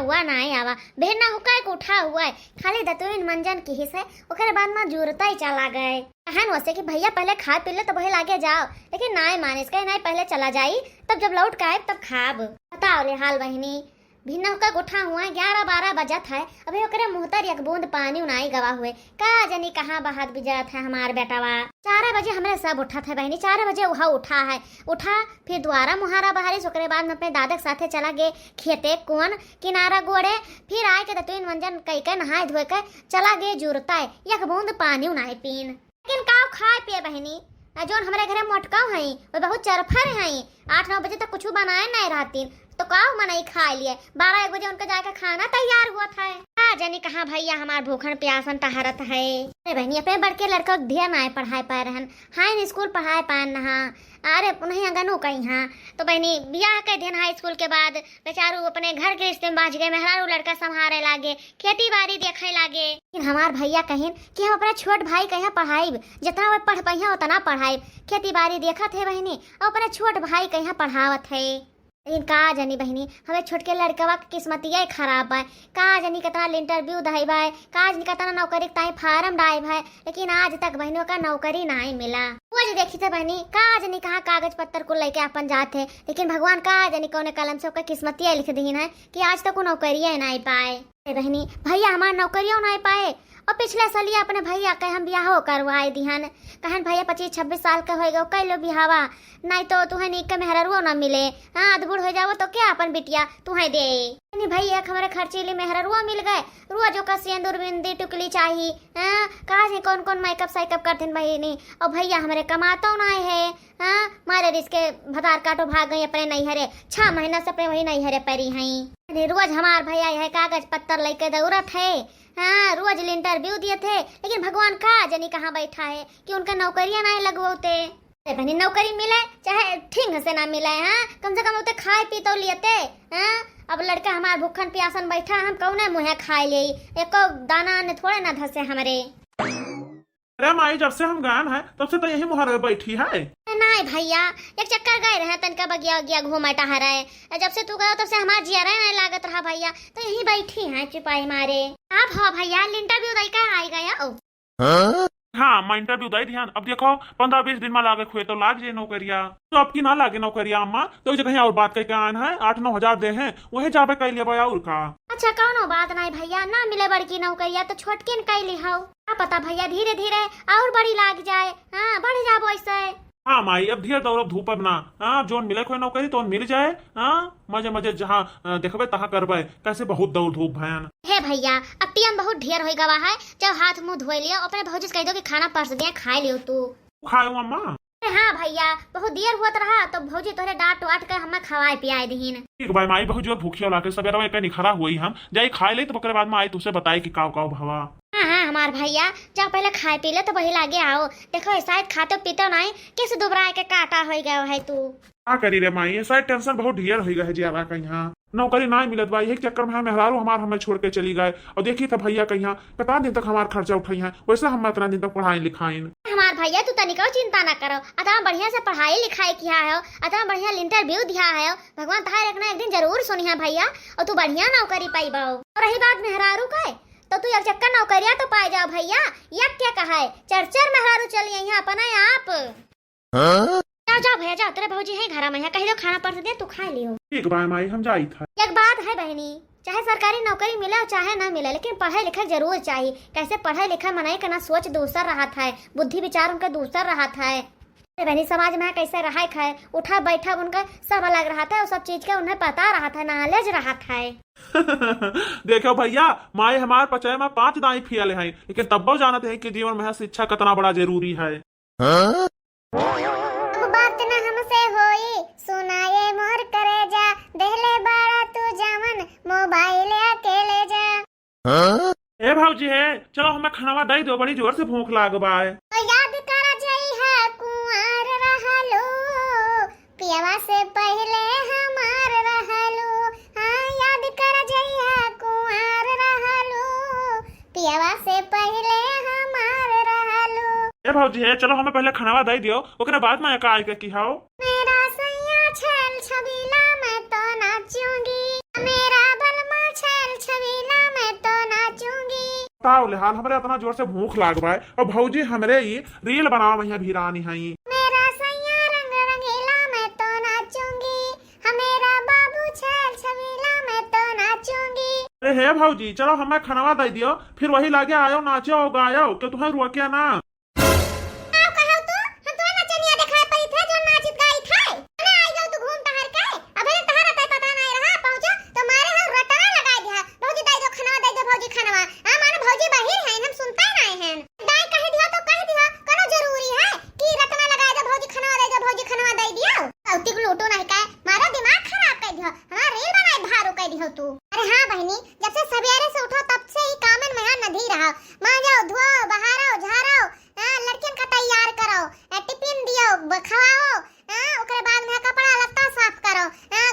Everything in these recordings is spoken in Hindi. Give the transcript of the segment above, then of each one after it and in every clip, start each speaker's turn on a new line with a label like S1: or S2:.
S1: हुआ ना आवा भेड़ ना हुका के उठा हुआ है खाली दतुइन मंजन की हिस्से ओकरे बाद में जुरता ही चला गए कहन वैसे कि भैया पहले खा पी ले तो वही लागे जाओ लेकिन नाय माने इसका नहीं पहले चला जाई तब जब लौट के आए तब खाब बताओ ले हाल बहनी भिन्ना का उठा हुआ 11-12 बजत है अभी ओकरे मुहतर एक बूंद पानी उनाई गवा हुए का जनी कहाँ बहात बिजत है हमार बेटावा 4 बजे हमरे सब उठा था बहनी 4 बजे वह उठा फिर दोबारा मुहारा बहारी ओकरे बाद में अपने दादा के साथे चला गए खेते कौन किनारा गोड़े फिर आए के तीन मंजन कई के नहाए धोए के चला गए जुरता एक बूंद पानी उनाई पीन लेकिन काव खाए पिए बहनी जोन हमारे घरे मोटकाव है वो बहुत चरफर है 8-9 बजे तक कुछ बनाए नहीं रहती तो काव मनाई खा लिए 12-1 बजे उनका जाकर खाना तैयार हुआ था जानी कहाँ भैया हमार भूखन प्यासन तहारत है अरे बहनी अपने बड़के लड़का ध्यान आए पढ़ाई पाए रहन हाई स्कूल पढ़ाए पाए नहा अरे नहीं अंगनू कहीं हाँ तो बहनी बियाह के दिन हाई स्कूल के बाद बेचारू अपने घर के रिश्ते में बाज गए मेहरारू लड़का संभाले लागे खेती बाड़ी देखे लागे लेकिन हमार भैया कहीं कि हम अपना छोट भाई कहीं पढ़ाई जितना वो पढ़ पाई उतना पढ़ाई खेती बाड़ी देखा थे बहनी और अपना छोट भाई कहीं पढ़ावत है लेकिन का जानी बहनी हमें छोटके लड़कवा की किस्मतिया खराब है का जानी कितना इंटरव्यू दही भाई का जानी कितना नौकरी ताई फार्म डाई भाई लेकिन आज तक बहनों का नौकरी नहीं मिला वो जो देखी थे बहनी का जानी कहाँ कागज पत्तर को लेके अपन जाते लेकिन भगवान का जानी कौन कलम से किस्मतिया लिख दी है कि आज तक वो नौकरिया नहीं पाए बहनी भैया हमारे नौकरियों नहीं पाए और पिछले साल अपने भैया के हम बियाह करवाए दिहन कहन भैया 25-26 साल का हो गए कई लो बिहावा नहीं तो तुम्हें नीक के मेहररुआ न मिले हाँ अधबुढ़ हो जाओ तो क्या अपन बिटिया तुम्हें दे भैया हमारे खर्चीली मेहररुआ मिल गए रुआ जो का सिंदूर बिंदी टुकली चाहिए कहा से कौन कौन मेकअप साइकअप करते बहनी और भैया हमारे कमाता ना है मारे रिश्ते भतार काटो भाग गई अपने नैहरे 6 महीना से अपने वही नैहरे परी हैं रोज हमार भैया यह कागज पत्तर लेके दौड़त है हाँ रोज इंटरव्यू दिए थे लेकिन भगवान का जनी कहाँ बैठा है कि उनका नौकरियां नहीं लगवाते बहनी नौकरी मिले चाहे ठीक से ना मिले हाँ कम से कम उते खाए पी तो लियते हाँ अब लड़का हमार भूखन प्यासन बैठा हम कौन मुँह खाए ले एक दाना ने थोड़े ना धसे हमारे
S2: अरे माई जब से हम गान है तब से तो यही मुहर बैठी है
S1: नहीं भैया एक चक्कर गए रहे तनका बगिया गया घूमा टहरा है जब से तू गया तब से हमार जियारा नहीं लागत रहा भैया तो यही बैठी है चिपाई मारे आप हो भैया इंटरव्यू दई का आई गया
S2: हाँ मैं इंटरव्यू दई ध्यान अब देखो 15-20 दिन में लागे खुए तो लाग जे नौकरिया तो अब की ना लागे नौकरिया अम्मा तो जगह और बात करके आन है 8-9 हजार दे हैं वही जाबे कह लिया भाई और का
S1: अच्छा कौनो बात नहीं भैया ना मिले बड़की नौकरिया तो छोटकिन कह ली हो पता भैया धीरे धीरे और बड़ी लाग जाए हाँ बढ़ जाबो ऐसे
S2: हाँ माई अब धीरे दौड़ब धूप अब ना हाँ जोन मिले कोई नौकरी तो मिल जाए हाँ मजे मजे जहाँ देखबे तहाँ करबे कैसे बहुत दौड़ धूप भयान
S1: हे भैया अब टीएम बहुत ढेर हो गवा है जब हाथ मुंह धोए लियो अपने भौजी से कह दो कि खाना परस दिया खा लियो तू
S2: खाए अम्मा
S1: हाँ भैया बहुत देर हुआ रहा तो भौजी तोरे डांट वाट कर हमें खवाए पियाए दीन
S2: ठीक भाई माई बहुत जोर भूखिया लाके सवेरा में निखरा हुई हम जाई खाए ले तो बकरे बाद में आई तुझसे बताई कि काव काव भवा
S1: हाँ हमार भैया जब पहले खाए पी ले तो वही लागे आओ देखो शायद खाते पीते नहीं किस दुबराए के काटा हो गया है तू
S2: क्या करी रे माई शायद टेंशन बहुत ढेर हो गया जियारा का यहाँ नौकरी ना मिलत बा यही चक्कर में मेहरारू हमार हमें छोड़ के चली गए और देखी था भैया कहीं कितना दिन तक हमारा खर्चा उठाई है वैसे हम इतना दिन तक पढ़ाई लिखाई
S1: हमार भैया तू तनिको चिंता ना करो अतः बढ़िया से पढ़ाई लिखाई किया है अतः बढ़िया इंटरव्यू दिया है भगवान तारे एक ना एक दिन जरूर सुनी है भैया और तू बढ़िया नौकरी पाई बाओ और रही बात मेहरारू का तो तू एक चक्कर नौकरिया तो पाई जाओ भैया यह क्या कहा है चरचर मेहरारू चलिए यहाँ अपना आप जाओ भैया जाओ तेरे भौजी है घर में कहीं दो खाना पड़ दे तू खा लियो
S2: ठीक भाई माई हम जाई था
S1: एक बात है बहनी चाहे सरकारी नौकरी मिले चाहे ना मिले लेकिन पढ़े लिखे जरूर चाहिए कैसे पढ़े लिखे मनाई करना सोच दूसर रहा था बुद्धि विचार उनका दूसर रहा था बहनी समाज में कैसे रहा खाए उठा बैठा उनका सब अलग रहा था सब चीज का उन्हें पता रहा था नॉलेज रहा था
S2: देखो भैया माए हमारे पचे में 5 दाई फियल है लेकिन तब जानते हैं कि जीवन में शिक्षा कितना बड़ा जरूरी है
S1: बात न हमसे होई सुनाए मोर करे जा देहले बाड़ा तू जावन मोबाइल अकेले जा
S2: ए भौजी है चलो हमें खाना दे दो बड़ी जोर से भूख लागबा है
S1: याद करा जाई है कुंवर रहलो पियावा से पहले हमार रहलो हां याद करा जाई है कुंवर रहलो पियावा से पहले हमार रहलो
S2: ए भौजी है चलो हमें पहले खाना दे दियो ओकरे बाद में का आके की हाओ
S1: मेरा सैया छल छबीला मैं तो नाचूंगी मेरा बलमा छल
S2: का हाल हमरे इतना जोर से भूख लाग बा और भौजी हमरे ही रील बनाओ भैया भीरानी हई।
S1: मेरा सैया रंग रंगीला मैं तो नाचूंगी, हमेरा बाबू छैल छबीला मैं तो नाचूंगी।
S2: अरे हे भौजी चलो हमें खनवा दे दियो, फिर वही लागे आयो नाचो गायो के तुम्हें रुकिया ना।
S1: आओ कहौ तू, हम तो नचनिया दिखाई पई थे जो नाचित गाई थे। अरे आई गयो तू घूम टहर के, अबे तहरा तय पता नहीं रहा पहुंचो तो मारे हम रटना लगा दिया। भौजी दे दो खनवा, दे दो भौजी खनवा। हां माने भौजी बाहिर है, हम सुनता नहीं है। दाई कह दिया तो कह दिया, करो जरूरी है कि रटना लगा दो भौजी खनवा दे दो, भौजी खनवा दे दियो। औती को लूटो नहीं का, मारा दिमाग खराब कर दियो, हमार रील बनाई भारो कर दियो तू। अरे हां बहनी, जब से सवेरे से उठो तब से ही कामन में नधी रहा। मां जाओ धुओ बहारो झारो, लड़कियन का तैयार करो, टिफिन दियो खवाओ, ओकरे बाद में कपड़ा लत्ता साफ करो,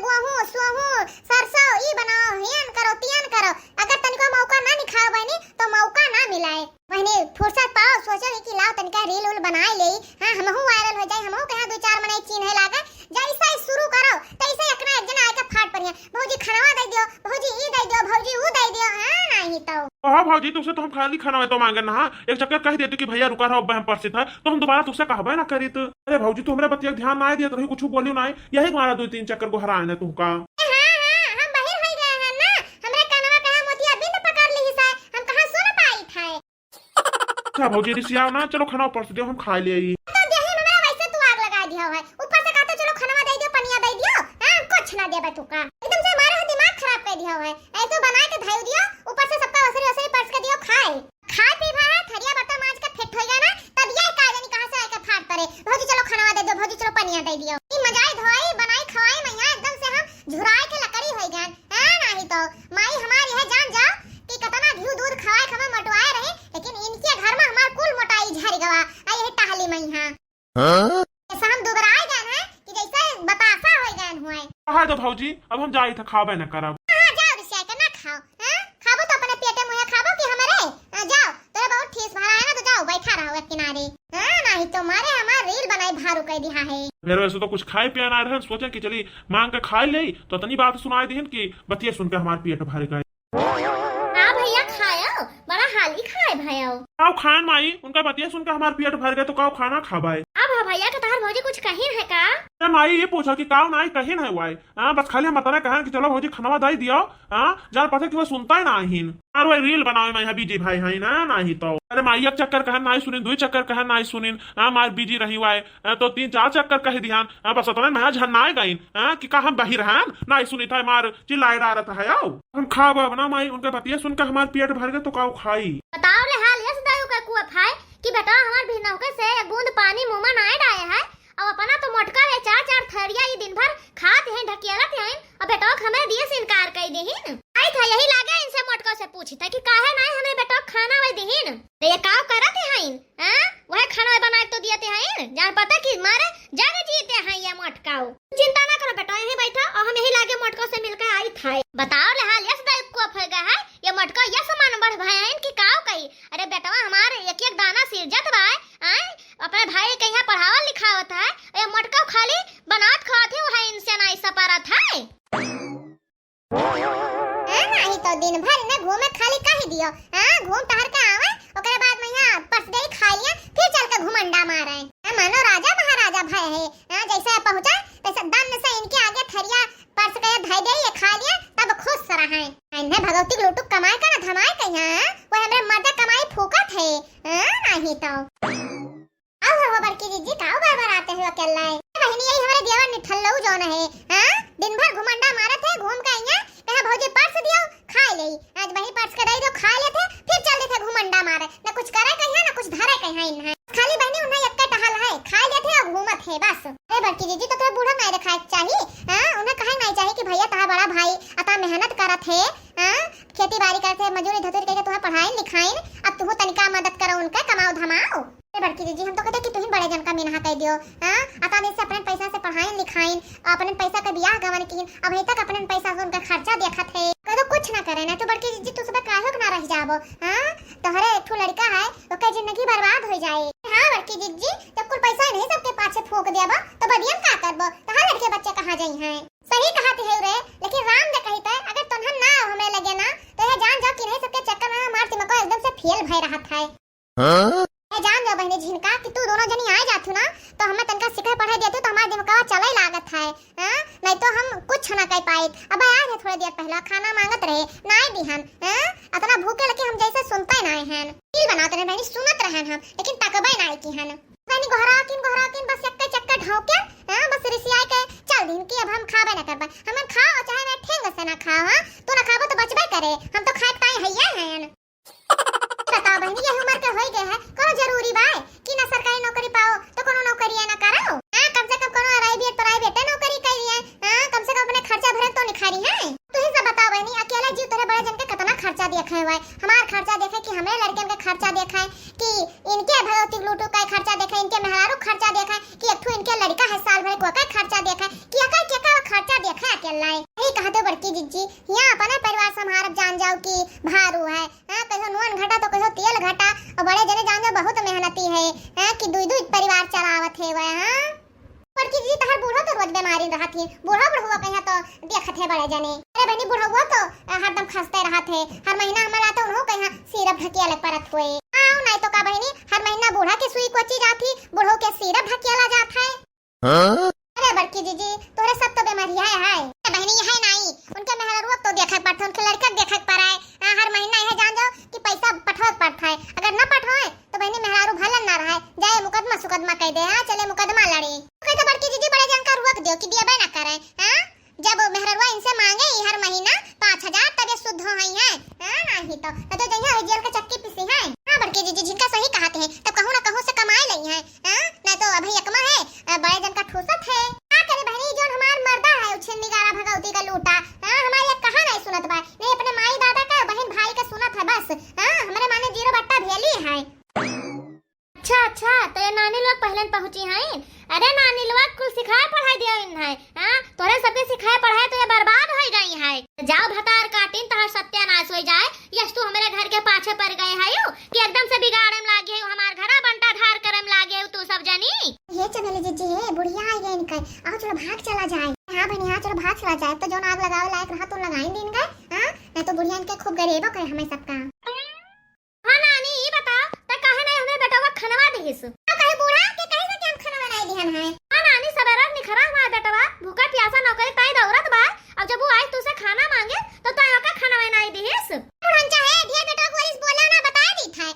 S1: गेहूं सोहूं सरसों ई बनाओ, हियन करो तियन करो। अगर तनिको मौका ना निखाओ बहनी तो मौका ना मिलाए। बहनी फुर्सत पाओ, सोचो कि लाओ तनिका रील उल बनाए ले, हमहू वायरल हो जाए, हमहू कहां दो चार मने चिन्हे लागे। जैसे ही शुरू करो तैसे एकना एक जना आके फाट पड़िया, भौजी खनवा दे दियो, भौजी ई दे दियो, भौजी ऊ दे दियो। नहीं तो
S2: हाँ भौजी तुझसे तो हम खाली खाना तो मांगे ना, एक चक्कर कह देते कि भैया रुका रहो बहन परिचित है तो हम दोबारा तुझसे कहबे ना करी। तो अरे भौजी तू हमरे बतिया ध्यान ना दिया तो कुछ बोलियो ना, यही हमारा 2-3 चक्कर को हराए ना तुमका।
S1: हम बाहर हो गए हैं ना, हमरे कनवा कहां मोतिया बिंद पकड़ ली है, हम कहां सुन पाई थे।
S2: अच्छा भौजी रिसिया ना, चलो खाना परस दियो हम खा ले।
S1: तो देही में वैसे तू आग लगा दिया है, ऊपर से कहते चलो खनवा दे दियो, पनिया दे दियो, कुछ ना देबे तू का। एकदम से हमारा दिमाग खराब कर दिया है। ऐसे बना के धाई दियो, ऊपर से सबका वसरी वसरी परस के दियो, खाए पी भा थरिया बर्तन मांज के फेट हो गया ना, तब ये का जानी कहां से आके फाट पड़े, भौजी चलो खनवा दे दो, भौजी चलो पनिया दे दियो। ई मजाई धोई बनाई खवाई मैया एकदम से हम झुराए के लकड़ी हो गए। नहीं तो माई हमारी है जान जाओ कि कितना घी दूध खवाए खवा मोटवाए रहे, लेकिन इनके घर में हमार कुल मोटाई झड़ गवा। आई है टहली मैया ऐसा हम दुबराए गए हैं कि जैसे बतासा हो गए हुए।
S2: कहा तो भौजी अब हम जाई था खाबे ना करब।
S1: हां जाओ रिसिया के ना खाओ, खाबो तो अपने पेटे मुंह खाबो कि हमरे जाओ तोरे बहुत ठेस भरा है ना, तो जाओ बैठा रहो एक किनारे। नहीं तो मारे हमार रील बनाई भारू कर दिया है।
S2: मेरे वैसे तो कुछ खाए पिया ना रहे, सोचे कि चली मांग के खाए ले तो तनी बात सुनाई दीन कि बतिया सुन के हमार पेट भर गए।
S1: हां भैया खाओ, बड़ा हाली खाए भैया।
S2: काऊ खान माई, उनका बतिया सुन के हमार पेट भर गए तो काऊ खाना खाबाए।
S1: अब भैया का तहार भौजी कुछ कहीं है का?
S2: माई ये पूछा कि काऊ नाई कहीं है वाई, बस खाली हम बताना कहन कि चलो भौजी खनवा दे दियो, जान पता कि वो सुनता ही नहीं। और वो रील बनावे मैं बीजी भाई है ना, नहीं तो अरे माई एक चक्कर कहन नहीं सुनिन, 2 चक्कर कहन नहीं सुनिन, मार बीजी रही वाई तो 3-4 चक्कर कह दियान, बस उतना मैं झन्नाए गईन कि का हम बहिर रहन नहीं सुनी था, मार चिल्लाए डारत है। आओ हम खाब ना माई, उनके बतिया सुन के हमार पेट भर गए तो काऊ खाई।
S1: बताओ ले हाल यस दाऊ का कुआ भाई कि बेटा हमार भी नौके से एक बूंद पानी मुंह में ना डाले है, अब अपना तो मोटका है 4-4 थरिया ये दिन भर खाते हैं ढकेलत हैं, अब बेटा हमें दिए से इनकार कर देहिन। आई था यही लागे इनसे मोटका से पूछी था कि काहे नहीं हमें बेटा खाना वे देहिन, तो ये काव करत हैं वह खाना बना के तो दिए हैं, जान पता कि मारे जग जीते हैं ये मोटकाऊ। चिंता ना करो बेटा यहीं बैठा, और हम यही लागे मोटका से मिलकर आई था। बताओ ले हाल यस दाऊ को फल गया है ये मोटका, ये समान बढ़ भया है कि काव कही। अरे बेटा हमारे एक-एक दाना सिरजत बा, अपने भाई के यहाँ पढ़ावल लिखावत है, ये मोटका खाली बनात खाते हो है, इनसे ना ऐसा पारत है। नहीं तो दिन भर ने घूमे खाली कह दियो, घूम टहर के आवे, ओकरे बाद में यहाँ परस दे खा लिया, फिर चल के घुमंडा मारे। मानो राजा महाराजा भय है, जैसे पहुंचा तैसे दन से इनके आगे थरिया परस के धई दे, ये खा लिया तब खुश रहा है। इन्हें भगवती लूटू कमाए का ना धमाए का, यहाँ वो हमरे मर्द कमाई फूकत है। नहीं तो आओ बड़की जीजी काऊ बार आते हो अकेला है बहनी, यही हमारे देवर निठल्लऊ जोन है, दिन भर घुमंडा मारत है, घूम के आइया कहा भौजी पर्स दियो खा ले, आज वही पर्स के दे दो खा लेते, फिर चल देते घुमंडा मारे, ना कुछ करे कहिया ना कुछ धरे कहिया इन्हें, खाली बहनी उन्हें एक टहल है, खा लेते और घूमत है बस। अरे बड़की जीजी तो तोरे बूढ़ा नहीं दिखाए चाहिए, उन्हें कहे नहीं चाहिए कि भैया ताहा बड़ा भाई अता मेहनत करत है, खेती बाड़ी करते मजूरी धतूरी करके तुम्हें पढ़ाई लिखाई, अब तुम तनिका मदद करो उनका, कमाओ धमाओ। बड़की जीजी हम तो कहते कि तुम बड़े जन का मीनहा कह दियो, आता में से अपने पैसा से पढ़ाई लिखाई, अपने पैसा का बियाह गवन की, अब तक अपने पैसा से उनका खर्चा देखत है, तो कुछ ना करे ना। तो बड़की जीजी तू सब काहे ना रह जाबो, तोहरे एक ठो लड़का है ओकर जिंदगी बर्बाद हो जाए। हां बड़की जीजी जब कुल पैसा नहीं सबके पाछे फूंक देबो तो बदियन का करबो, तहां लड़के बच्चे कहां जाई हैं। सही कहत है रे, लेकिन राम ने कही था अगर तन्हन ना हमें लगे ना तो ये जान जाओ कि नहीं सबके चक्कर में मार दिमाग एकदम से जान जाओ बहनी झिनका कि तू दोनों जनी आ जातू ना तो हमें तनका सिखाए पढ़ाई देतू तो हमारे दिमाग चले लागत है। नहीं तो हम कुछ ना कह पाए। अब आए थे थोड़ी देर पहले खाना मांगत रहे नाय दिहन। इतना भूखे लगे हम जैसे सुनते ना हैं दिल बनाते रहे बहनी सुनत रहे हम लेकिन तकबे ना की हन बहनी गोहरा किन बस एक चक्कर ढौके बस रिसिया के चल दिन की अब हम खाबे ना करबा हम खाओ चाहे ना ठेंग से ना खाओ। तू ना खाबो तो बचबे करे हम तो खाए ताई हैया हैं। बताओ बहनी ये उम्र के होई गए है कोनो जरूरी बा कि ना सरकारी नौकरी पाओ तो कोनो नौकरी ना करो। कम से कम कोनो प्राइवेट नौकरी करिए। कम से कम अपने खर्चा भरे तो निखारी है। तू ही सब बताओ बहनी अकेला जीव तेरे बड़े जन के कितना खर्चा देखे हुआ है। हमार खर्चा देखे कि हमें लड़के के खर्चा देखे कि इनके भगवती लूटू का खर्चा देखे इनके मेहरारू खर्चा देखे कि एक इनके लड़का है साल भर को का खर्चा देखे कि अका के का खर्चा देखे अकेला यही कहते बड़की जीजी यहां अपना परिवार संभारब जान जाओ कि भारू है। कहो नुन घटा तो कहो तेल घटा और बड़े जने जान जाओ बहुत मेहनती है कि दुई परिवार चलावत है वह। बड़की जी तहर बूढ़ा तो रोज बीमारी रहत है बूढ़ा कहिया तो देखत है बड़े जने। अरे बहनी बूढ़ा हुआ तो हरदम खसते रहत है हर महीना हमारा तो उन्हों कहिया सिरप ढकिया परत हुए नहीं तो का बहनी हर महीना बूढ़ा के सुई कोची जाती बूढ़ो के सिरप ढकियाला जात है। अरे बड़की जीजी तोरे सब तो बीमारी है बहनी है नहीं उनके मेहरा तो देखा पड़ता उनके लड़का देखा पड़ाए हर महीना यह जान जाओ कि पैसा पठवा पड़ता है। अगर न पठवाए तो बहनी मेहरारू भलन ना रहे जाए मुकदमा कह दे चले मुकदमा लड़ी तो बड़की जीजी बड़े जन का रुक दो कि दिया ना करे। जब मेहरवा इनसे मांगे हर महीना 5000 तबे शुद्ध हो है नहीं तो जइया जेल के चक्की पिसी है। बड़की जीजी जिनका सही कहते हैं तब कहूं ना कहूं से कमाए लई है नहीं तो अभी एकमा है बड़े जन का ठूसत है। क्या करे बहनी जो हमार मर्दा है उछन निगारा भगवती का लूटा हमारे कहां नहीं सुनत बा नहीं अपने माई दादा का बहन भाई का सुनत है बस। हमारे माने जीरो बट्टा भेली है। अच्छा तो ये नानी लोग पहले पहुंची हैं। अरे नानी लोग कुल सिखाए पढ़ाई दिया इन है तोरे सबके सिखाए पढ़ाए तो ये बर्बाद हो गई है। जाओ भतार काटिन तहर सत्यानाश हो जाए यस तू हमारे घर के पाछे पड़ गए है कि एकदम से बिगाड़म लागे हमार घरा बंटा ढार करम लागे तू सब जानी। ये चमेली जीजी है बुढ़िया आ गई इनका आओ चलो भाग चला जाए। हां बहनी हां चलो भाग चला जाए तो जो आग लगावे लायक रहा तो लगाई दिन का नहीं तो बुढ़िया इनके खूब गरीबो करे हमें सबका। हां नानी ये बताओ त काहे नहीं हमें बेटा का खनवा देहिस कहे बूढ़ा के कहे से हम खनवा नहीं दिहन है। हां नानी सवेरा निखरा हमारा बेटवा भूखा प्यासा नौकरी ताई दौरत बा अब जब वो आए तुसे खाना मांगे तो ताई का खनवा नहीं देहिस। बुढ़न चाहे ढेर बेटा को पुलिस बोला ना बता दी था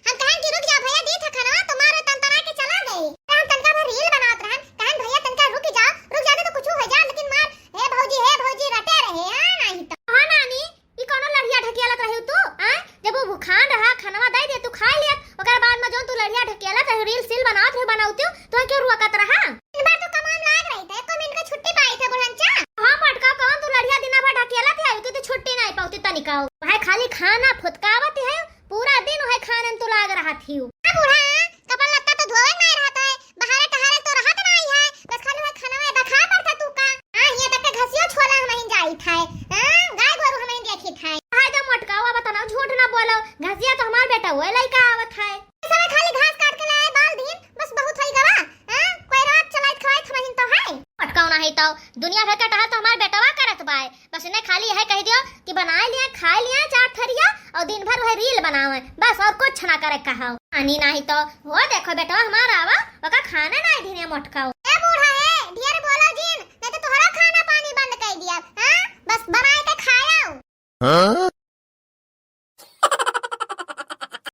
S1: हम कहें कि रुक जा भैया दी था खनवा तुम्हारे तंतरा के चला गई हम तनका भर रील बनावत रहन कहें भैया तनका रुक जाते तो कुछ हो जा लेकिन मार हे भौजी रटे रहे नहीं तो। हां नानी ई कोनो लड़िया ढकियाला रहे तू जब वो भूखान रहा खनवा दे दे तू खा लिया ओकर बाद में जो तू लड़िया ढकियाला तो रील सील बनावत रहे बनाउती तो क्यों रुकत रहा इन बार तो कमान लाग रही थे को मिल के छुट्टी पाई थे बुढ़नचा। हां मटका कौन तू लड़िया दिना भर ढकियाला थे आई तो छुट्टी नहीं पाउती तनिकाओ भाई खाली खाना फुदकावत है पूरा दिन है खाने तू लाग रहा थी। बूढ़ा कपड़ा लत्ता तो धोवे नहीं रहता है बाहर टहरे तो रहत नहीं है बस खाली है खाना में बखा पड़ता तू का ये तक के घसियो छोला हम जाई था गाय गोरु हम देखी था हाय तो मटकावा बताना झूठ ना बोलो घसिया तो हमार बेटा वो लइका आवत है सब खाली घास काट के लाए बाल दिन बस बहुत होई गवा कोई रात चलाइत खवाइत हमहिन तो है मटकाव ना है तो दुनिया भर का टहल तो हमार बेटवा करत बाय बस ने खाली है कह दियो कि बना लिया खा लिया चाट थरिया और दिन भर वह रील बनावे बस और कुछ ना करे कहाओ पानी नहीं तो वो देखो बेटवा हमारा आवा ओका खाना नहीं दिने मटकाओ। ए बूढ़ा है ढेर बोलो जिन नहीं तो तोहरा खाना पानी बंद कर दिया बस बनाए के खाया।